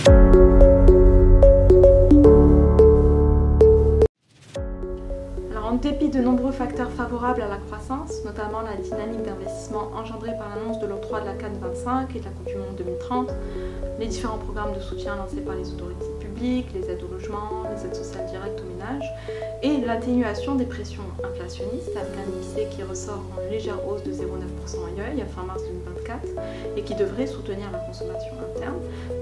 En dépit de nombreux facteurs favorables à la croissance, notamment la dynamique d'investissement engendrée par l'annonce de l'octroi de la CAN 25 et de la Coupe du Monde 2030, les différents programmes de soutien lancés par les autorités publiques, les aides au logement, les aides sociales directes au ménage, et l'atténuation des pressions inflationnistes avec un IPC qui ressort en légère hausse de 0,9% à fin mars 2024 et qui devrait soutenir la consommation interne,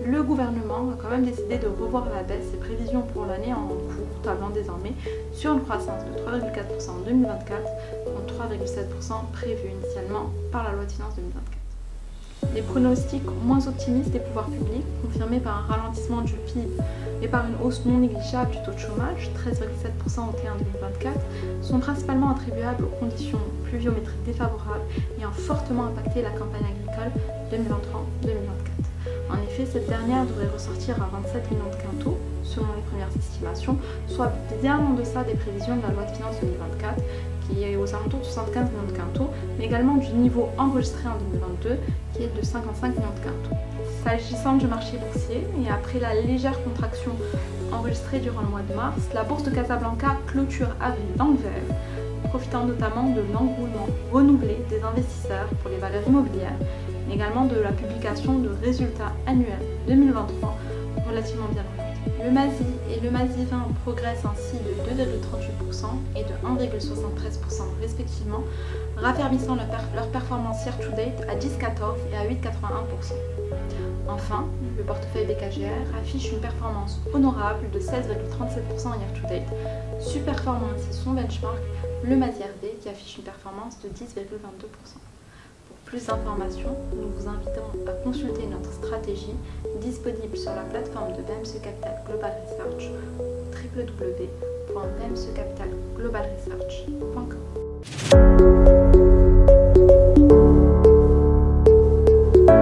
le gouvernement a quand même décidé de revoir à la baisse ses prévisions pour l'année en cours, tablant désormais sur une croissance de 3,4% en 2024 contre 3,7% prévu initialement par la loi de finances 2024. Les pronostics moins optimistes des pouvoirs publics, confirmés par un ralentissement du PIB et par une hausse non négligeable du taux de chômage, 13,7% au T1 2024, sont principalement attribuables aux conditions pluviométriques défavorables ayant fortement impacté la campagne agricole 2023-2024. En effet, cette dernière devrait ressortir à 27 millions de quintaux, selon les premières estimations, soit bien en deçà des prévisions de la loi de finances 2024, qui est aux alentours de 75 millions de quintaux, mais également du niveau enregistré en 2022, qui est de 55 millions de quintaux. S'agissant du marché boursier, et après la légère contraction enregistrée durant le mois de mars, la bourse de Casablanca clôture avril dans le vert, profitant notamment de l'engouement renouvelé des investisseurs pour les valeurs immobilières, mais également de la publication de résultats annuels 2023 relativement bien orientés. Le MASI et le MASI 20 progressent ainsi de 2,38% et de 1,73% respectivement, raffermissant leur performance year-to-date à 10,14 et à 8,81%. Enfin, le portefeuille BKGR affiche une performance honorable de 16,37% year-to-date, surperformant ainsi son benchmark, le MASI RD, qui affiche une performance de 10,22%. Pour plus d'informations, nous vous invitons à consulter notre stratégie disponible sur la plateforme de BMC Capital Global Research www.bmccapitalglobalresearch.com.